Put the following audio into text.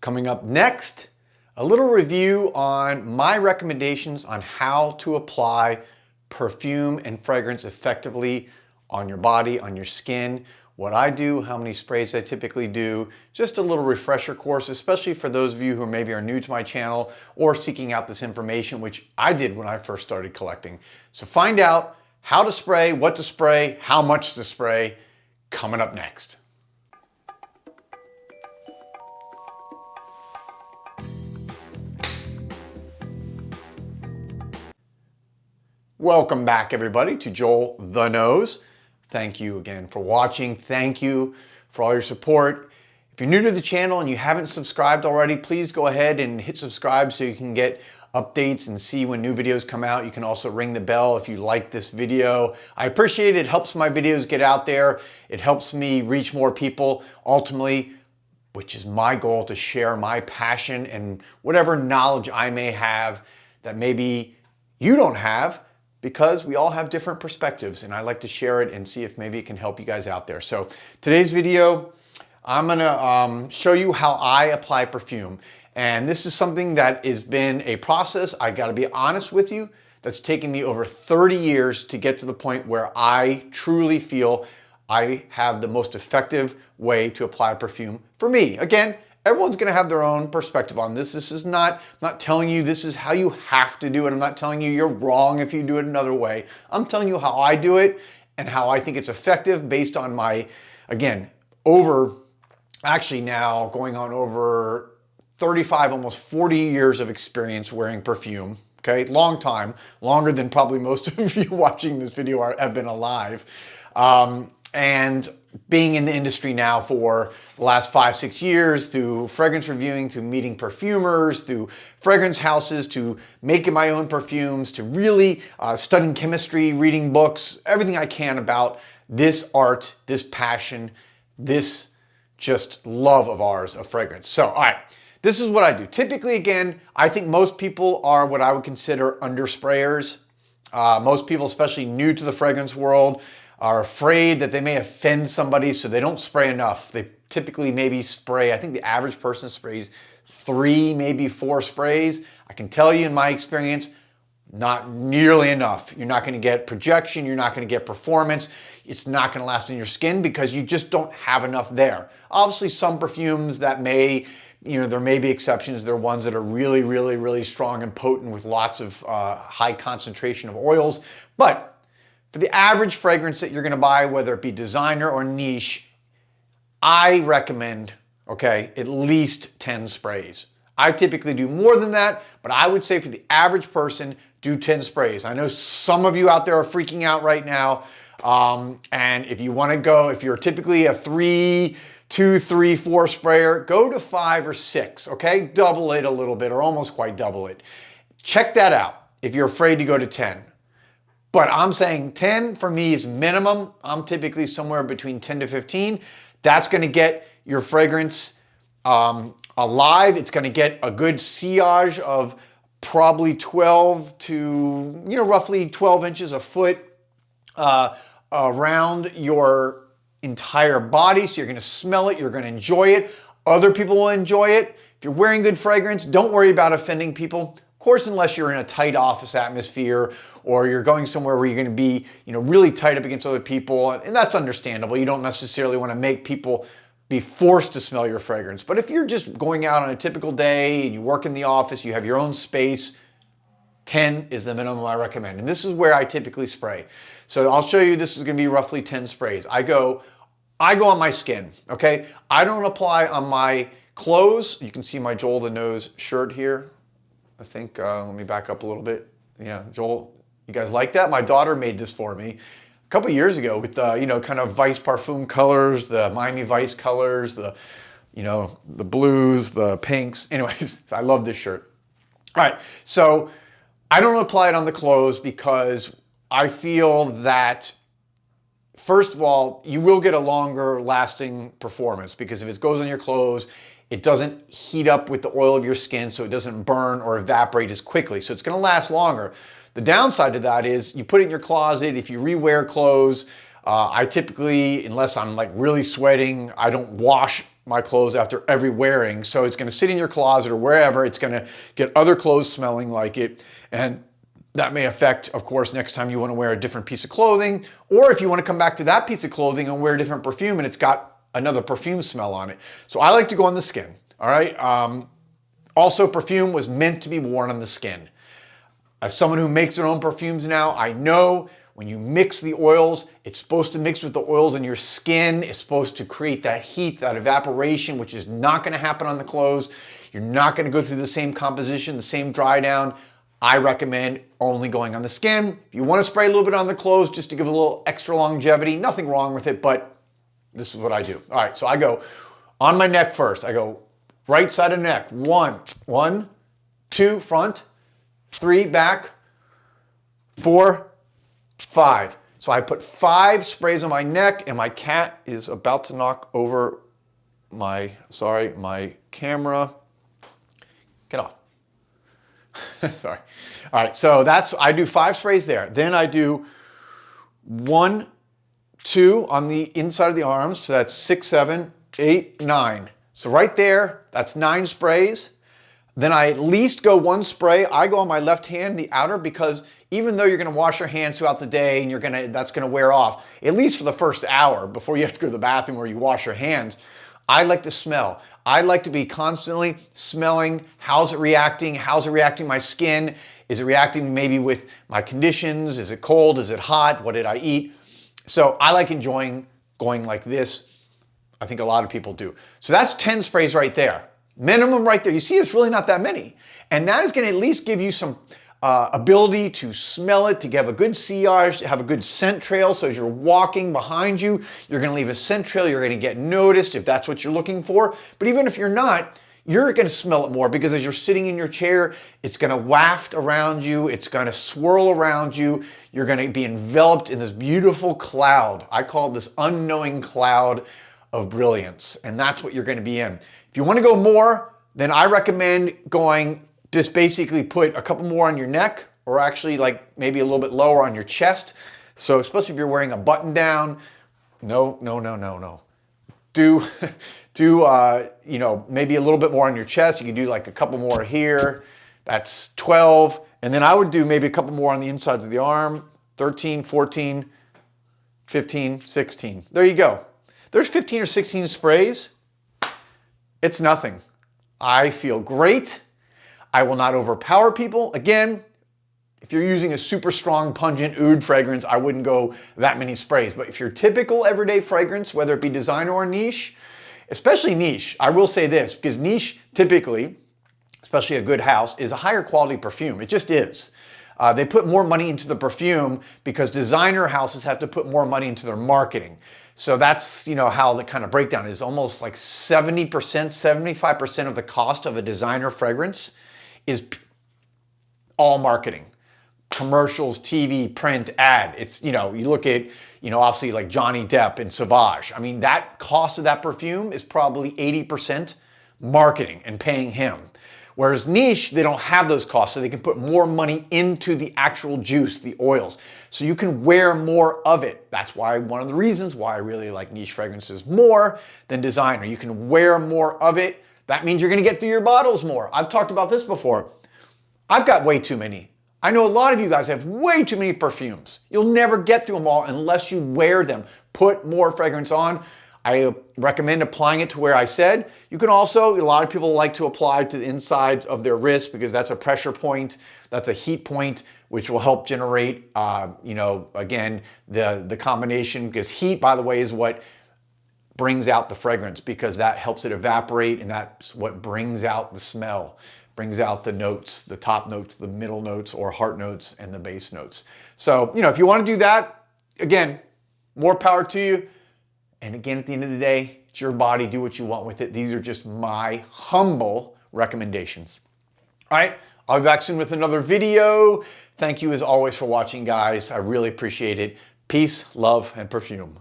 Coming up next, a little review on my recommendations on how to apply perfume and fragrance effectively on your body, on your skin, what I do, how many sprays I typically do, just a little refresher course, especially for those of you who maybe are new to my channel or seeking out this information, which I did when I first started collecting. So find out how to spray, what to spray, how much to spray, coming up next. Welcome back, everybody, to Joel the Nose. Thank you again for watching. Thank you for all your support. If you're new to the channel and you haven't subscribed already, please go ahead and hit subscribe so you can get updates and see when new videos come out. You can also ring the bell if you like this video. I appreciate it. It helps my videos get out there. It helps me reach more people, ultimately, which is my goal, to share my passion and whatever knowledge I may have that maybe you don't have, because we all have different perspectives and I like to share it and see if maybe it can help you guys out there. So today's video, I'm gonna show you how I apply perfume. And this is something that has been a process, I gotta be honest with you, that's taken me over 30 years to get to the point where I truly feel I have the most effective way to apply perfume for me. Again, everyone's gonna have their own perspective on this. This is not, I'm not telling you this is how you have to do it. I'm not telling you you're wrong if you do it another way. I'm telling you how I do it and how I think it's effective based on my, again, actually now going on over 35, almost 40 years of experience wearing perfume. Okay, long time, longer than probably most of you watching this video have been alive. And being in the industry now for the last 5-6 years, through fragrance reviewing, through meeting perfumers, through fragrance houses, to making my own perfumes, to really studying chemistry, reading books, everything I can about this art, this passion, this just love of ours of fragrance. So, all right, this is what I do. Typically, again, I think most people are what I would consider undersprayers. Most people, especially new to the fragrance world, are afraid that they may offend somebody, so they don't spray enough. They typically maybe spray, I think the average person sprays 3, maybe 4 sprays. I can tell you in my experience, not nearly enough. You're not gonna get projection, you're not gonna get performance, it's not gonna last on your skin because you just don't have enough there. Obviously, some perfumes that may, there may be exceptions. There are ones that are really, really, really strong and potent with lots of high concentration of oils, but for the average fragrance that you're gonna buy, whether it be designer or niche, I recommend, okay, at least 10 sprays. I typically do more than that, but I would say for the average person, do 10 sprays. I know some of you out there are freaking out right now, and if you wanna go, if you're typically a 3, 2, 3, 4 sprayer, go to 5 or 6, okay? Double it a little bit, or almost quite double it. Check that out if you're afraid to go to 10. But I'm saying 10 for me is minimum. I'm typically somewhere between 10 to 15. That's gonna get your fragrance alive. It's gonna get a good sillage of probably 12 to, roughly 12 inches, a foot around your entire body. So you're gonna smell it, you're gonna enjoy it. Other people will enjoy it. If you're wearing good fragrance, don't worry about offending people. Of course, unless you're in a tight office atmosphere or you're going somewhere where you're gonna be, really tight up against other people, and that's understandable. You don't necessarily wanna make people be forced to smell your fragrance. But if you're just going out on a typical day and you work in the office, you have your own space, 10 is the minimum I recommend. And this is where I typically spray. So I'll show you, this is gonna be roughly 10 sprays. I go on my skin, okay? I don't apply on my clothes. You can see my Joel the Nose shirt here. I think, let me back up a little bit. Yeah, Joel, you guys like that? My daughter made this for me a couple years ago with the, kind of Vice Parfum colors, the Miami Vice colors, the, the blues, the pinks. Anyways, I love this shirt. All right, so I don't apply it on the clothes because I feel that, first of all, you will get a longer lasting performance because if it goes on your clothes, it doesn't heat up with the oil of your skin, so it doesn't burn or evaporate as quickly. So it's gonna last longer. The downside to that is you put it in your closet. If you rewear clothes, I typically, unless I'm like really sweating, I don't wash my clothes after every wearing. So it's gonna sit in your closet or wherever. It's gonna get other clothes smelling like it. And that may affect, of course, next time you wanna wear a different piece of clothing, or if you wanna come back to that piece of clothing and wear a different perfume and it's got another perfume smell on it. So I like to go on the skin, all right? Also, perfume was meant to be worn on the skin. As someone who makes their own perfumes now, I know when you mix the oils, it's supposed to mix with the oils in your skin. It's supposed to create that heat, that evaporation, which is not gonna happen on the clothes. You're not gonna go through the same composition, the same dry down. I recommend only going on the skin. If you wanna spray a little bit on the clothes just to give a little extra longevity, nothing wrong with it, but this is what I do. All right, so I go on my neck first. I go right side of neck. One, two, front, 3, back, 4, 5. So I put 5 sprays on my neck, and my cat is about to knock over my camera. Get off. Sorry. All right, so I do 5 sprays there. Then I do 1, 2 on the inside of the arms. So that's 6, 7, 8, 9. So right there, that's 9 sprays. Then I at least go 1 spray. I go on my left hand, the outer, because even though you're gonna wash your hands throughout the day and that's gonna wear off, at least for the first hour before you have to go to the bathroom or you wash your hands, I like to smell. I like to be constantly smelling. How's it reacting? How's it reacting to my skin? Is it reacting maybe with my conditions? Is it cold? Is it hot? What did I eat? So I like enjoying going like this. I think a lot of people do. So that's 10 sprays right there. Minimum right there. You see, it's really not that many. And that is gonna at least give you some ability to smell it, to have a good sillage, to have a good scent trail. So as you're walking behind you, you're gonna leave a scent trail. You're gonna get noticed if that's what you're looking for. But even if you're not, you're gonna smell it more because as you're sitting in your chair, it's gonna waft around you. It's gonna swirl around you. You're gonna be enveloped in this beautiful cloud. I call it this unknowing cloud of brilliance. And that's what you're gonna be in. If you wanna go more, then I recommend going, just basically put a couple more on your neck, or actually like maybe a little bit lower on your chest. So especially if you're wearing a button down, no. Do you know, maybe a little bit more on your chest. You can do like a couple more here. That's 12. And then I would do maybe a couple more on the insides of the arm, 13, 14, 15, 16. There you go. There's 15 or 16 sprays. It's nothing. I feel great. I will not overpower people. Again, if you're using a super strong, pungent oud fragrance, I wouldn't go that many sprays. But if you're typical everyday fragrance, whether it be designer or niche, especially niche, I will say this, because niche typically, especially a good house, is a higher quality perfume. It just is. They put more money into the perfume because designer houses have to put more money into their marketing. So that's, you know, how the kind of breakdown is. Almost like 70%, 75% of the cost of a designer fragrance is all marketing. Commercials, TV, print, ad. It's, you know, you look at, you know, obviously like Johnny Depp and Sauvage. I mean, that cost of that perfume is probably 80% marketing and paying him. Whereas niche, they don't have those costs, so they can put more money into the actual juice, the oils. So you can wear more of it. That's why one of the reasons why I really like niche fragrances more than designer. You can wear more of it. That means you're gonna get through your bottles more. I've talked about this before. I've got way too many. I know a lot of you guys have way too many perfumes. You'll never get through them all unless you wear them. Put more fragrance on. I recommend applying it to where I said. You can also, a lot of people like to apply to the insides of their wrist because that's a pressure point, that's a heat point, which will help generate, you know, again, the combination, because heat, by the way, is what brings out the fragrance, because that helps it evaporate, and that's what brings out the smell, brings out the notes, the top notes, the middle notes, or heart notes, and the base notes. So, you know, if you want to do that, again, more power to you. And again, at the end of the day, it's your body, do what you want with it. These are just my humble recommendations. All right, I'll be back soon with another video. Thank you as always for watching, guys. I really appreciate it. Peace, love, and perfume.